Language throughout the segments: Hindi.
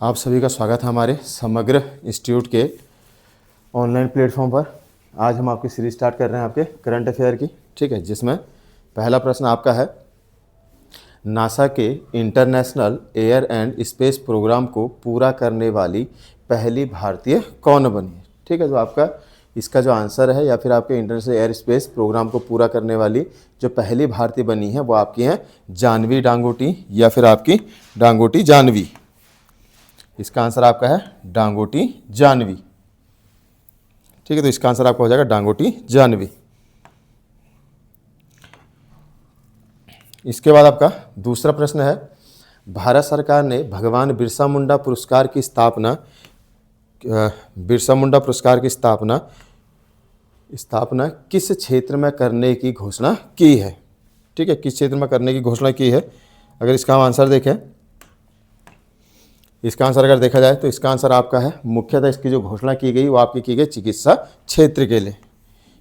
आप सभी का स्वागत है हमारे समग्र इंस्टीट्यूट के ऑनलाइन प्लेटफॉर्म पर। आज हम आपकी सीरीज स्टार्ट कर रहे हैं आपके करंट अफेयर की, ठीक है, जिसमें पहला प्रश्न आपका है, नासा के international air and space programme को पूरा करने वाली पहली भारतीय कौन बनी है। ठीक है, तो आपका इसका जो आंसर है या फिर आपके इंटरनेशनल एयर स्पेस प्रोग्राम को पूरा करने वाली जो पहली भारतीय बनी है वो आपकी हैं जानवी डांगोटी या फिर आपकी डांगोटी जानवी। इसका आंसर आपका है डांगोटी जानवी। ठीक है, तो इसका आंसर आपका हो जाएगा डांगोटी जानवी। इसके बाद आपका दूसरा प्रश्न है, भारत सरकार ने भगवान बिरसा मुंडा पुरस्कार की स्थापना किस क्षेत्र में करने की घोषणा की है। ठीक है, किस क्षेत्र में करने की घोषणा की है। अगर इसका हम आंसर देखें, इसका आंसर अगर देखा जाए तो इसका आंसर आपका है, मुख्यतः इसकी जो घोषणा की गई वो आपकी की गई चिकित्सा क्षेत्र के लिए।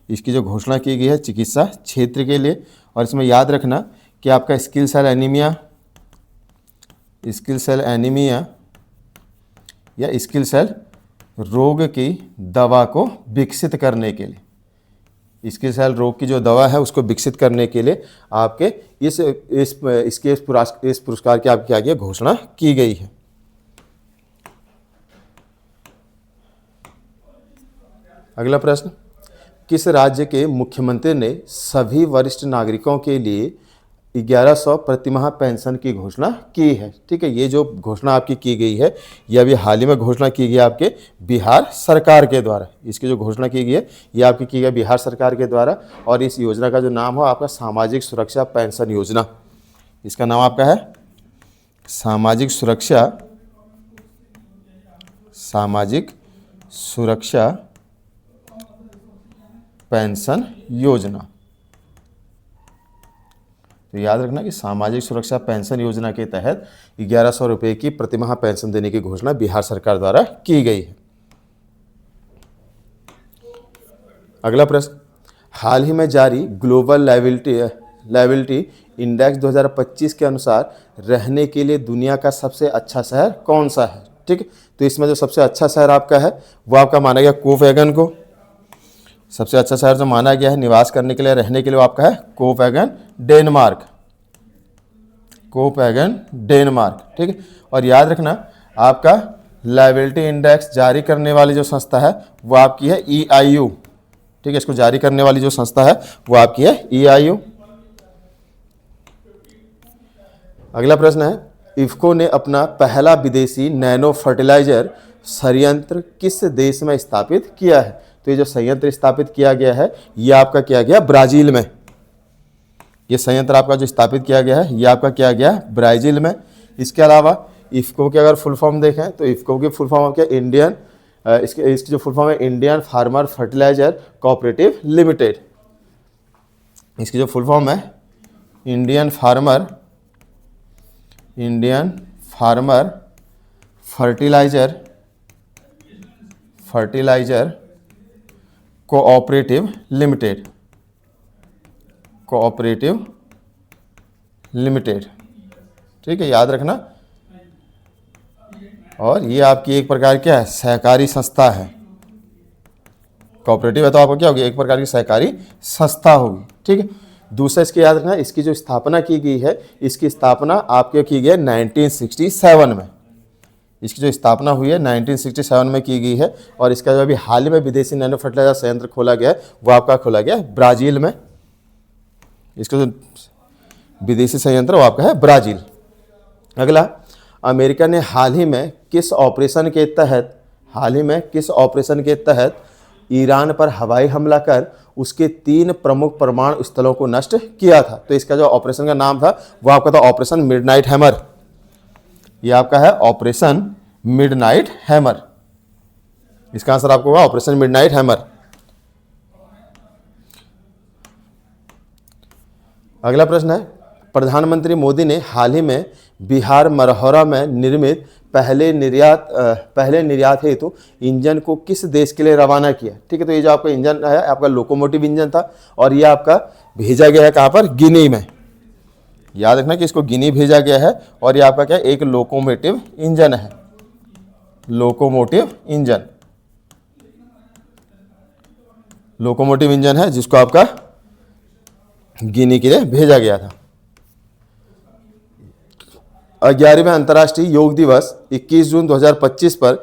इसकी जो घोषणा की गई है चिकित्सा क्षेत्र के लिए। और इसमें याद रखना कि आपका स्किल सेल एनीमिया या स्किल सेल रोग की दवा को विकसित करने के लिए, स्किल सेल रोग की जो दवा है उसको विकसित करने के लिए आपके इस पुरस्कार की आपकी आगे घोषणा की गई है। अगला प्रश्न, किस राज्य के मुख्यमंत्री ने सभी वरिष्ठ नागरिकों के लिए 1100 प्रतिमाह पेंशन की घोषणा की है। ठीक है, ये जो घोषणा आपकी की गई है ये अभी हाल ही में घोषणा की गई आपके बिहार सरकार के द्वारा। इसकी जो घोषणा की गई है ये आपकी की गई बिहार सरकार के द्वारा। और इस योजना का जो नाम हो आपका सामाजिक सुरक्षा पेंशन योजना। इसका नाम आपका है सामाजिक सुरक्षा पेंशन योजना। तो याद रखना कि सामाजिक सुरक्षा पेंशन योजना के तहत 1100 रुपये की प्रतिमाह पेंशन देने की घोषणा बिहार सरकार द्वारा की गई है। अगला प्रश्न, हाल ही में जारी ग्लोबल लायबिलिटी इंडेक्स 2025 के अनुसार रहने के लिए दुनिया का सबसे अच्छा शहर कौन सा है। ठीक है, तो इसमें जो सबसे अच्छा शहर आपका है वो आपका माना गया कोपेनहेगन को। सबसे अच्छा शहर जो माना गया है निवास करने के लिए, रहने के लिए, वो आपका है कोपेनहेगन डेनमार्क। ठीक है, और याद रखना आपका लायबिलिटी इंडेक्स जारी करने वाली जो संस्था है वो आपकी है EIU। ठीक है, इसको जारी करने वाली जो संस्था है वो आपकी है EIU। अगला प्रश्न है, इफ्को ने अपना पहला विदेशी नैनो फर्टिलाइजर संयंत्र किस देश में स्थापित किया है। तो ये जो संयंत्र स्थापित किया गया है ये आपका किया गया ब्राजील में। ये संयंत्र आपका जो स्थापित किया गया है ये आपका किया गया ब्राजील में। इसके अलावा इफ्को की अगर फुल फॉर्म देखें तो इफ्को की फुल फॉर्म आपका इसकी जो फुल फॉर्म है Indian farmer fertiliser cooperative limited. इसकी जो फुल फॉर्म है Indian farmer fertiliser cooperative limited. ठीक है, याद रखना। और ये आपकी एक प्रकार क्या है, सहकारी संस्था है। कोऑपरेटिव है तो आपको क्या होगी, एक प्रकार की सहकारी संस्था होगी। ठीक है, दूसरा इसके याद रखना, इसकी जो स्थापना की गई है इसकी स्थापना आपके की गई है 1967 में। इसकी जो स्थापना हुई है 1967 में की गई है। और इसका जो अभी हाल ही में विदेशी नैनो फर्टिलाइजर संयंत्र खोला गया है वो आपका खोला गया है ब्राजील में। इसका जो विदेशी संयंत्र वो आपका है ब्राजील। अगला, अमेरिका ने हाल ही में किस ऑपरेशन के तहत ईरान पर हवाई हमला कर उसके 3 प्रमुख परमाणु स्थलों को नष्ट किया था। तो इसका जो ऑपरेशन का नाम था वो आपका था ऑपरेशन मिडनाइट हैमर। ये आपका है ऑपरेशन मिडनाइट हैमर। इसका आंसर आपको होगा ऑपरेशन मिडनाइट हैमर। अगला प्रश्न है, प्रधानमंत्री मोदी ने हाल ही में बिहार मरहौरा में निर्मित पहले निर्यात हेतु इंजन को किस देश के लिए रवाना किया। ठीक है, तो ये जो आपका इंजन है आपका लोकोमोटिव इंजन था और ये आपका भेजा गया है कहाँ पर, गिनी में। याद रखना कि इसको गिनी भेजा गया है और ये आपका क्या एक लोकोमोटिव इंजन है। लोकोमोटिव इंजन, लोकोमोटिव इंजन है जिसको आपका गिनी के लिए भेजा गया था। 11वें अंतर्राष्ट्रीय योग दिवस 21 जून 2025 पर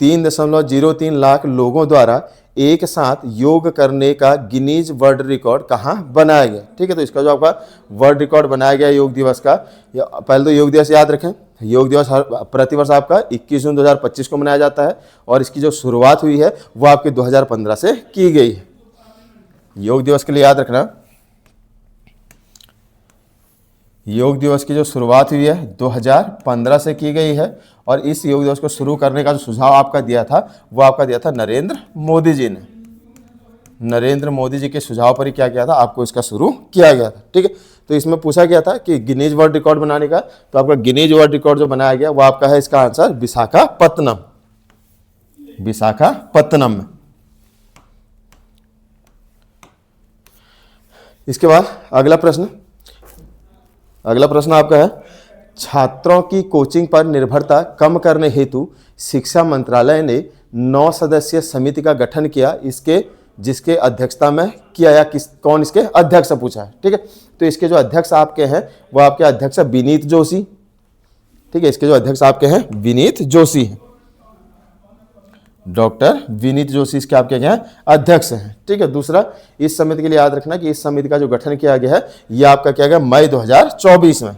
3.03 लाख लोगों द्वारा एक साथ योग करने का गिनीज वर्ल्ड रिकॉर्ड कहाँ बनाया गया। ठीक है, तो इसका जो आपका वर्ल्ड रिकॉर्ड बनाया गया योग दिवस का, पहले तो योग दिवस याद रखें, योग दिवस हर प्रतिवर्ष आपका 21 जून 2025 को मनाया जाता है और इसकी जो शुरुआत हुई है वो आपके 2015 से की गई है। योग दिवस के लिए याद रखना, योग दिवस की जो शुरुआत हुई है 2015 से की गई है और इस योग दिवस को शुरू करने का जो सुझाव आपका दिया था वो आपका दिया था नरेंद्र मोदी जी ने। नरेंद्र मोदी जी के सुझाव पर ही क्या किया था, आपको इसका शुरू किया गया था। ठीक है, तो इसमें पूछा गया था कि गिनीज वर्ल्ड रिकॉर्ड बनाने का, तो आपका गिनीज वर्ल्ड रिकॉर्ड जो बनाया गया वो आपका है इसका आंसर विशाखापत्तनम, विशाखापत्तनम में। इसके बाद अगला प्रश्न आपका है, छात्रों की कोचिंग पर निर्भरता कम करने हेतु शिक्षा मंत्रालय ने 9 सदस्यीय समिति का गठन किया, जिसके अध्यक्षता में किया या कौन इसके अध्यक्ष पूछा है। ठीक है, तो इसके जो अध्यक्ष आपके हैं वो आपके अध्यक्ष विनीत जोशी। ठीक है, इसके जो अध्यक्ष आपके हैं विनीत जोशी हैं, डॉक्टर विनीत जोशी इसके आपके क्या हैं, अध्यक्ष हैं। ठीक है, दूसरा इस समिति के लिए याद रखना कि इस समिति का जो गठन किया गया है ये आपका किया गया मई 2024 में।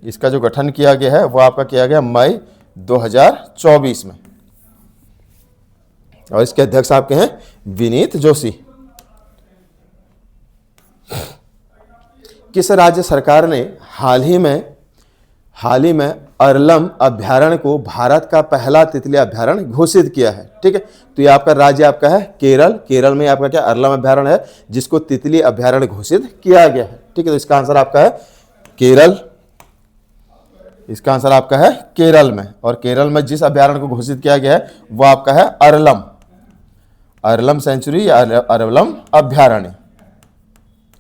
इसका जो गठन किया गया है वो आपका किया गया मई 2024 में और इसके अध्यक्ष आपके हैं विनीत जोशी। किस राज्य सरकार ने हाल ही में अरलम अभ्यारण्य को भारत का पहला तितली अभ्यारण्य घोषित किया है। ठीक है, तो ये आपका राज्य आपका है केरल में आपका क्या अरलम अभ्यारण्य है जिसको तितली अभ्यारण्य घोषित किया गया है। ठीक है, तो इसका आंसर आपका है केरल, इसका आंसर आपका है केरल में। और केरल में जिस अभ्यारण्य को घोषित किया गया है वो आपका है अरलम सेंचुरी या अरलम अभ्यारण्य।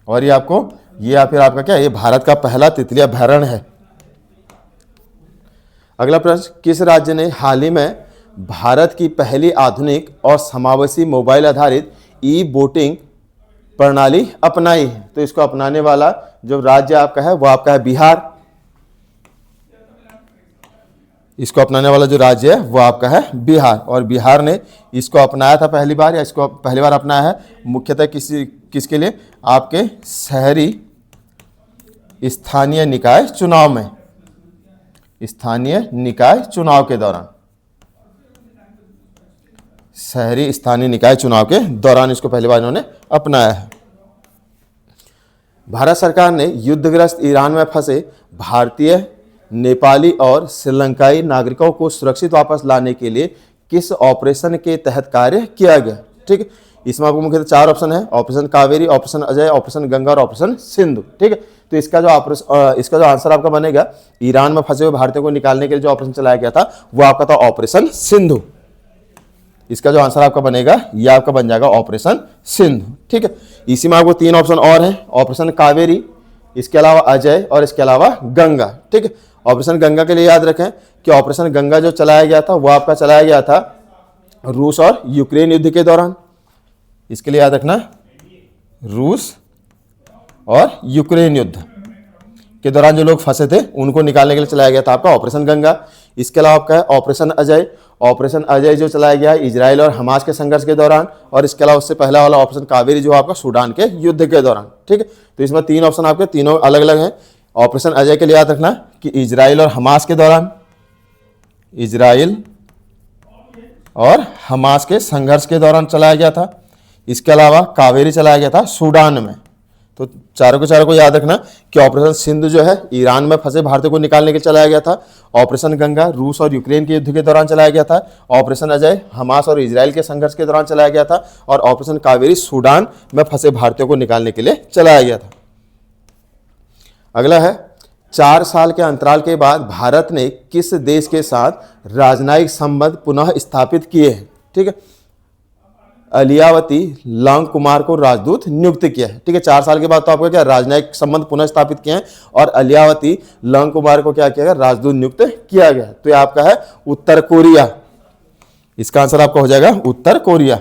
और ये आपको या फिर आपका क्या, ये भारत का पहला तितली अभ्यारण्य है। अगला प्रश्न, किस राज्य ने हाल ही में भारत की पहली आधुनिक और समावेशी मोबाइल आधारित ई वोटिंग प्रणाली अपनाई है? तो इसको अपनाने वाला जो राज्य आपका है वो आपका है बिहार। इसको अपनाने वाला जो राज्य है वो आपका है बिहार और बिहार ने इसको अपनाया था पहली बार, या इसको पहली बार अपनाया है मुख्यतः किसके लिए, आपके शहरी स्थानीय निकाय चुनाव में, स्थानीय निकाय चुनाव के दौरान, शहरी स्थानीय निकाय चुनाव के दौरान इसको पहली बार इन्होंने अपनाया है। भारत सरकार ने युद्धग्रस्त ईरान में फंसे भारतीय, नेपाली और श्रीलंकाई नागरिकों को सुरक्षित वापस लाने के लिए किस ऑपरेशन के तहत कार्य किया गया? ठीक है, इसमें आपको मुख्यतः 4 ऑप्शन है, operation Kaveri, operation Ajay, operation Ganga और ऑपरेशन सिंधु। ठीक है, तो इसका जो आंसर आपका बनेगा, ईरान में फंसे हुए भारतीयों को निकालने के लिए जो ऑपरेशन चलाया गया था वो आपका था ऑपरेशन सिंधु। इसका जो आंसर आपका बनेगा ये आपका बन जाएगा ऑपरेशन सिंधु। ठीक है, इसी में आपको 3 ऑप्शन और हैं, ऑपरेशन कावेरी, इसके अलावा अजय और इसके अलावा गंगा। ठीक है, ऑपरेशन गंगा के लिए याद रखें कि ऑपरेशन गंगा जो चलाया गया था वो आपका चलाया गया था रूस और यूक्रेन युद्ध के दौरान। इसके लिए याद रखना रूस और यूक्रेन युद्ध के दौरान जो लोग फंसे थे उनको निकालने के लिए चलाया गया था आपका ऑपरेशन गंगा। इसके अलावा आपका है ऑपरेशन अजय, ऑपरेशन अजय जो चलाया गया इजराइल और हमास के संघर्ष के दौरान, और इसके अलावा उससे पहला वाला ऑपरेशन कावेरी जो आपका सूडान के युद्ध के दौरान। ठीक है, तो इसमें 3 ऑप्शन आपके तीनों अलग अलग हैं। ऑपरेशन अजय के लिए याद रखना कि इजराइल और हमास के दौरान, इजराइल और हमास के संघर्ष के दौरान चलाया गया था। इसके अलावा कावेरी चलाया गया था सूडान में। तो चारों को याद रखना कि ऑपरेशन सिंधु जो है ईरान में फंसे भारतीयों को निकालने के लिए चलाया गया था, ऑपरेशन गंगा रूस और यूक्रेन के युद्ध के दौरान चलाया गया था, ऑपरेशन अजय हमास और इजराइल के संघर्ष के दौरान चलाया गया था, और ऑपरेशन कावेरी सूडान में फंसे भारतीयों को निकालने के लिए चलाया गया था। अगला है, 4 साल के अंतराल के बाद भारत ने किस देश के साथ राजनयिक संबंध पुनः स्थापित किए हैं? ठीक है, अलियावती लांग कुमार को राजदूत नियुक्त किया है। ठीक है, 4 साल के बाद तो आपका क्या राजनयिक संबंध पुनः स्थापित किए हैं और अलियावती लांग कुमार को क्या किया गया, राजदूत नियुक्त किया गया। तो ये आपका है उत्तर कोरिया। इसका आंसर आपका हो जाएगा उत्तर कोरिया।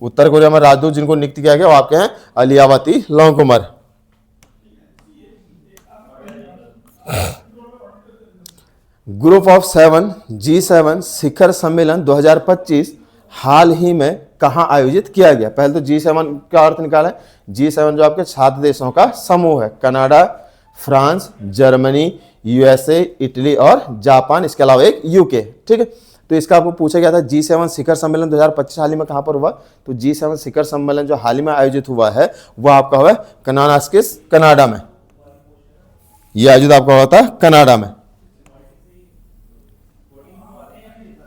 उत्तर कोरिया में राजदूत जिनको नियुक्त किया गया वो आपके हैं अलियावती लांग कुमार। ग्रुप ऑफ 7 G7 शिखर सम्मेलन 2025 हाल ही में कहां आयोजित किया गया। पहले तो G7 का अर्थ निकाला है। G7 जो आपके 7 देशों का समूह है, Canada, France, Germany, USA, Italy और जापान, इसके अलावा एक UK। ठीक है, तो इसका आपको पूछा गया था G7 शिखर सम्मेलन 2025 हाल ही में कहां पर हुआ। तो G7 शिखर सम्मेलन जो हाल ही में आयोजित हुआ है वह आपका हुआ कनानास्किस, कनाडा में। यह आयोजित आपका हुआ था कनाडा में।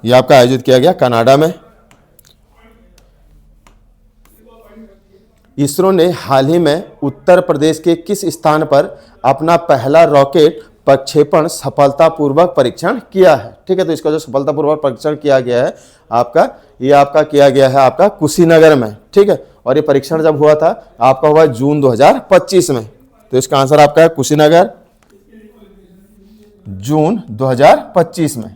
यह आपका आयोजित किया गया कनाडा में। इसरो ने हाल ही में उत्तर प्रदेश के किस स्थान पर अपना पहला रॉकेट प्रक्षेपण सफलतापूर्वक परीक्षण किया है। ठीक है, तो इसका जो सफलतापूर्वक परीक्षण किया गया है आपका, ये आपका किया गया है आपका कुशीनगर में। ठीक है, और ये परीक्षण जब हुआ था आपका हुआ जून 2025 में। तो इसका आंसर आपका है कुशीनगर, जून 2025 में।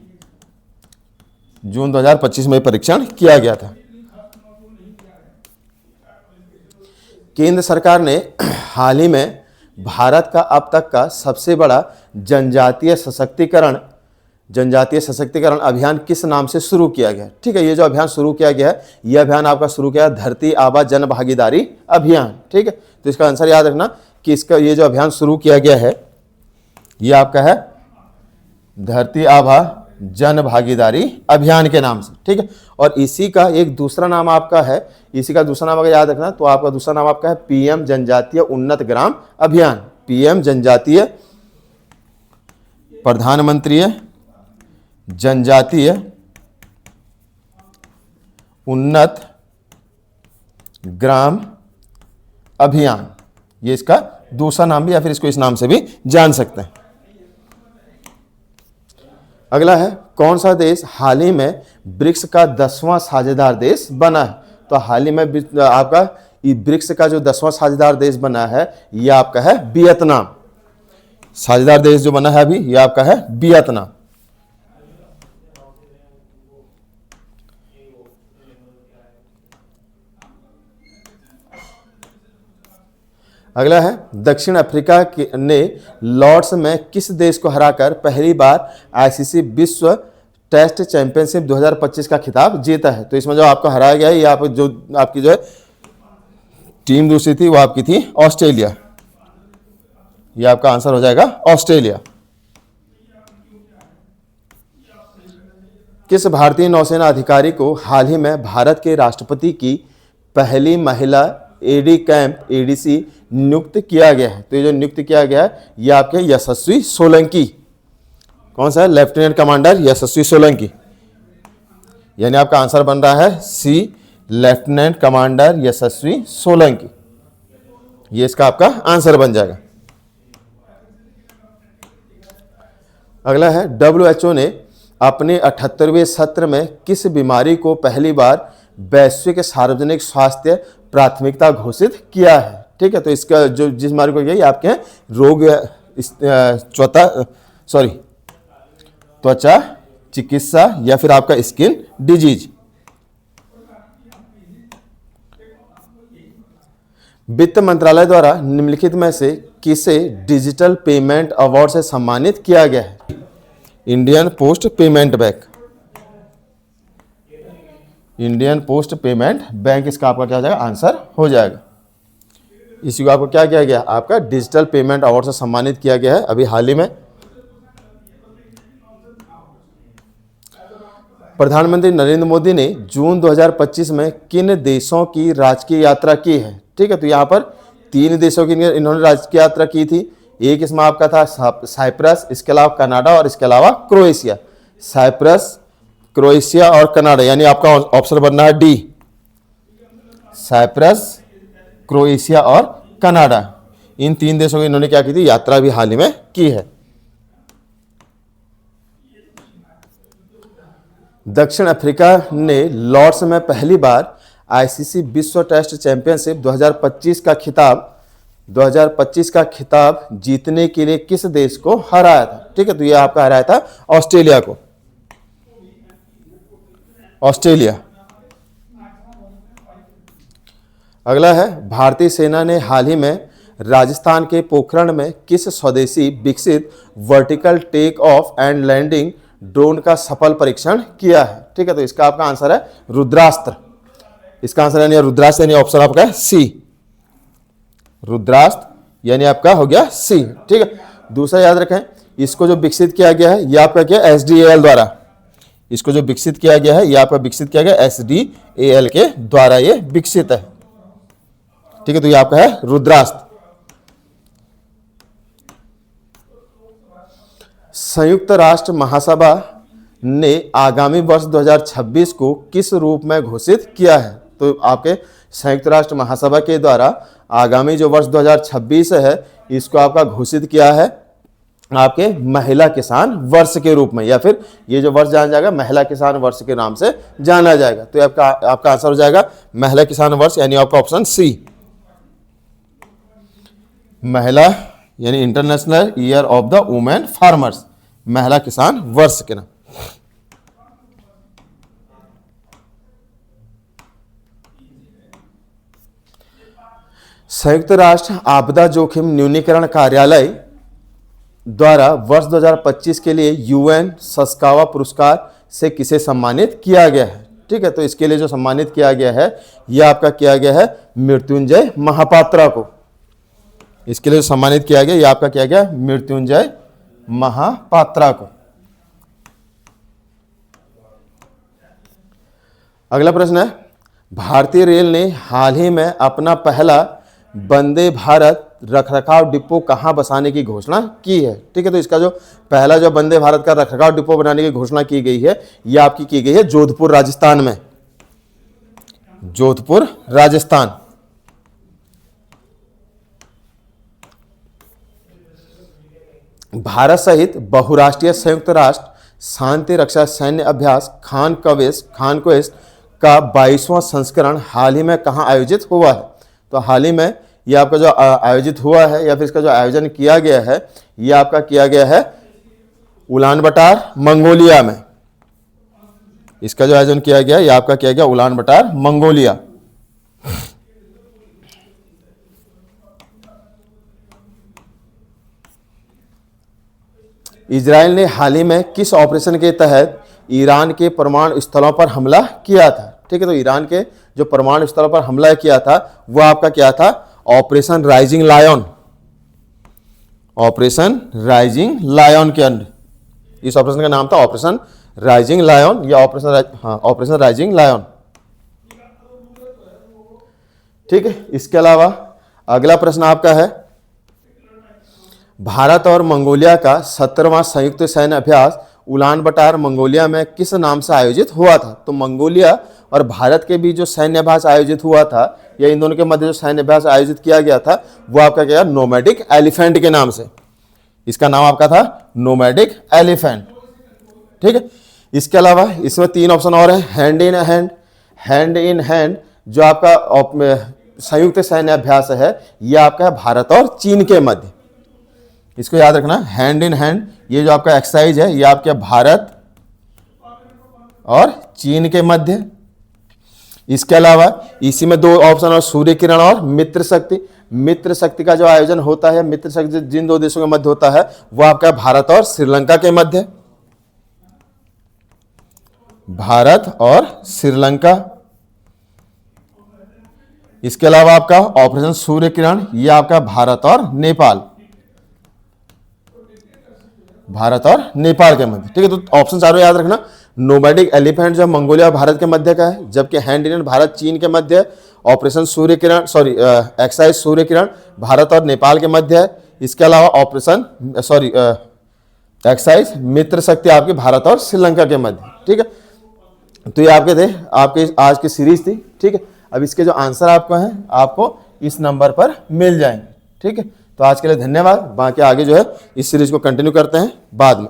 जून 2025 में परीक्षण किया गया था। केंद्र सरकार ने हाल ही में भारत का अब तक का सबसे बड़ा जनजातीय सशक्तिकरण अभियान किस नाम से शुरू किया गया। ठीक है, ये जो अभियान शुरू किया गया है, यह अभियान आपका शुरू किया धरती आबा जन भागीदारी अभियान। ठीक है, तो इसका आंसर याद रखना कि इसका ये जो अभियान शुरू किया गया है ये आपका है धरती आबा जन भागीदारी अभियान के नाम से। ठीक है, और इसी का एक दूसरा नाम आपका है, इसी का दूसरा नाम अगर याद रखना तो आपका दूसरा नाम आपका है PM जनजातीय उन्नत ग्राम अभियान। PM जनजातीय प्रधानमंत्री जनजातीय उन्नत ग्राम अभियान, ये इसका दूसरा नाम भी, या फिर इसको इस नाम से भी जान सकते हैं। अगला है कौन सा देश हाल ही में ब्रिक्स का 10वां साझेदार देश बना है। तो हाल ही में आपका ब्रिक्स का जो 10वां साझेदार देश बना है यह आपका है वियतनाम। साझेदार देश जो बना है अभी यह आपका है वियतनाम। अगला है दक्षिण अफ्रीका ने लॉर्ड्स में किस देश को हराकर पहली बार ICC विश्व टेस्ट चैंपियनशिप 2025 का खिताब जीता है। तो इसमें जो आपको हराया गया है, ये आप जो आपकी जो है टीम दूसरी थी वो आपकी थी ऑस्ट्रेलिया। ये आपका आंसर हो जाएगा ऑस्ट्रेलिया। किस भारतीय नौसेना अधिकारी को हाल ही में भारत के राष्ट्रपति की पहली महिला AD कैंप ADC नियुक्त किया गया है। तो ये जो नियुक्त किया गया है ये आपके यशस्वी सोलंकी। कौन सा है? लेफ्टिनेंट कमांडर यशस्वी सोलंकी। यानी आपका आंसर बन रहा है C, लेफ्टिनेंट कमांडर यशस्वी सोलंकी। ये इसका आपका आंसर बन जाएगा। अगला है WHO ने अपने 78वें सत्र में किस बीमारी को पहली बार वैश्विक सार्वजनिक स्वास्थ्य प्राथमिकता घोषित किया है। ठीक है, तो इसका जो जिस बीमारी को ये आपके हैं रोग त्वचा चिकित्सा या फिर आपका स्किन डिजीज। वित्त मंत्रालय द्वारा निम्नलिखित में से किसे डिजिटल पेमेंट अवार्ड से सम्मानित किया गया है। Indian post payment bank. Indian post payment bank इसका आपका क्या हो जाएगा? आंसर हो जाएगा। इसी को आपको क्या किया गया? आपका डिजिटल पेमेंट अवार्ड से सम्मानित किया गया है अभी हाल ही में। प्रधानमंत्री नरेंद्र मोदी ने जून 2025 में किन देशों की राजकीय यात्रा की है। ठीक है, तो यहाँ पर 3 देशों की इन्होंने राजकीय यात्रा की थी। एक इसमें आपका था साइप्रस, इसके अलावा कनाडा और इसके अलावा क्रोएशिया। साइप्रस, क्रोएशिया और कनाडा, यानी आपका ऑप्शन बनना है डी, साइप्रस, क्रोएशिया और कनाडा। इन 3 देशों की इन्होंने क्या की थी? यात्रा भी हाल ही में की है। दक्षिण अफ्रीका ने लॉर्ड्स में पहली बार आईसीसी विश्व टेस्ट चैंपियनशिप 2025 का खिताब जीतने के लिए किस देश को हराया था? ठीक है, तो ये आपका हराया था ऑस्ट्रेलिया को, ऑस्ट्रेलिया। अगला है, भारतीय सेना ने हाल ही में राजस्थान के पोखरण में किस स्वदेशी विकसित vertical take off and landing drone का सफल परीक्षण किया है? ठीक है, तो इसका आपका आंसर है रुद्रास्त्र। इसका आंसर यानी रुद्रास्त्र यानी ऑप्शन आपका है सी, रुद्रास्त्र यानी आपका हो गया सी। ठीक है, दूसरा याद रखें, इसको जो विकसित किया गया है ये आपका क्या SDAL द्वारा, इसको जो विकसित किया गया है ये आपका विकसित किया गया SDAL के द्वारा ये विकसित है। ठीक है, तो ये आपका है रुद्रास्त्र। संयुक्त राष्ट्र महासभा ने आगामी वर्ष 2026 को किस रूप में घोषित किया है? तो आपके संयुक्त राष्ट्र महासभा के द्वारा आगामी जो वर्ष 2026 है इसको आपका घोषित किया है आपके महिला किसान वर्ष के रूप में, या फिर ये जो वर्ष जाना जाएगा महिला किसान वर्ष के नाम से जाना जाएगा। तो आपका आंसर हो जाएगा महिला किसान वर्ष यानी आपका ऑप्शन सी, महिला यानी international year of the women farmers, महिला किसान वर्ष के नाम। संयुक्त राष्ट्र आपदा जोखिम न्यूनीकरण कार्यालय द्वारा वर्ष 2025 के लिए UN सस्कावा पुरस्कार से किसे सम्मानित किया गया है? ठीक है, तो इसके लिए जो सम्मानित किया गया है यह आपका किया गया है मृत्युंजय महापात्रा को। इसके लिए सम्मानित किया गया, ये आपका किया गया मृत्युंजय महापात्रा को। अगला प्रश्न है, भारतीय रेल ने हाल ही में अपना पहला वंदे भारत रखरखाव डिपो कहां बसाने की घोषणा की है? ठीक है, तो इसका जो पहला जो वंदे भारत का रखरखाव डिपो बनाने की घोषणा की गई है यह आपकी की गई है जोधपुर राजस्थान में, जोधपुर राजस्थान। भारत सहित बहुराष्ट्रीय संयुक्त राष्ट्र शांति रक्षा सैन्य अभ्यास खानक्वेस्ट का 22वां संस्करण हाल ही में कहां आयोजित हुआ है? तो हाल ही में ये आपका जो आयोजित हुआ है या फिर इसका जो आयोजन किया गया है ये आपका किया गया है उलान बटार मंगोलिया में। इसका जो आयोजन किया गया ये आपका किया गया उलान बटार मंगोलिया। इजराइल ने हाल ही में किस ऑपरेशन के तहत ईरान के परमाणु स्थलों पर हमला किया था? ठीक है, तो ईरान के जो परमाणु स्थलों पर हमला किया था वो आपका क्या था? Operation Rising Lion, Operation Rising Lion के अंदर इस ऑपरेशन का नाम था ऑपरेशन राइजिंग लायन या ऑपरेशन राइजिंग लायन। ठीक है, इसके अलावा अगला प्रश्न आपका है, भारत और मंगोलिया का 17वां संयुक्त सैन्य अभ्यास उलान बटार मंगोलिया में किस नाम से आयोजित हुआ था? तो मंगोलिया और भारत के बीच जो सैन्य अभ्यास आयोजित हुआ था या इन दोनों के मध्य जो सैन्य अभ्यास आयोजित किया गया था वो आपका क्या, नोमैडिक एलिफेंट के नाम से। इसका नाम आपका था नोमैडिक एलिफेंट। ठीक है, इसके अलावा इसमें 3 ऑप्शन और है, hand in hand, hand in hand जो आपका संयुक्त सैन्य अभ्यास है यह आपका है भारत और चीन के मध्य। इसको याद रखना, हैंड इन हैंड ये जो आपका एक्सरसाइज है ये आपके भारत और चीन के मध्य। इसके अलावा इसी में 2 ऑप्शन और सूर्य किरण और मित्र शक्ति। मित्र शक्ति का जो आयोजन होता है, मित्र शक्ति जिन 2 देशों के मध्य होता है वो आपका भारत और श्रीलंका के मध्य, भारत और श्रीलंका। इसके अलावा आपका ऑपरेशन सूर्य किरण ये आपका भारत और नेपाल, भारत और नेपाल के मध्य। ठीक है, तो ऑप्शन चारों याद रखना। नोमैडिक एलिफेंट जो मंगोलिया और भारत के मध्य का है, जबकि हैंड इन भारत चीन के मध्य है। ऑपरेशन सूर्य किरण एक्सरसाइज सूर्य किरण भारत और नेपाल के मध्य है। इसके अलावा ऑपरेशन एक्सरसाइज मित्र शक्ति आपकी भारत और श्रीलंका के मध्य। ठीक है, तो ये आपके थे आपके आज की सीरीज थी। ठीक है, अब इसके जो आंसर आपको हैं आपको इस नंबर पर मिल जाएंगे। ठीक है, तो आज के लिए धन्यवाद। बाकी आगे जो है इस सीरीज को कंटिन्यू करते हैं बाद में।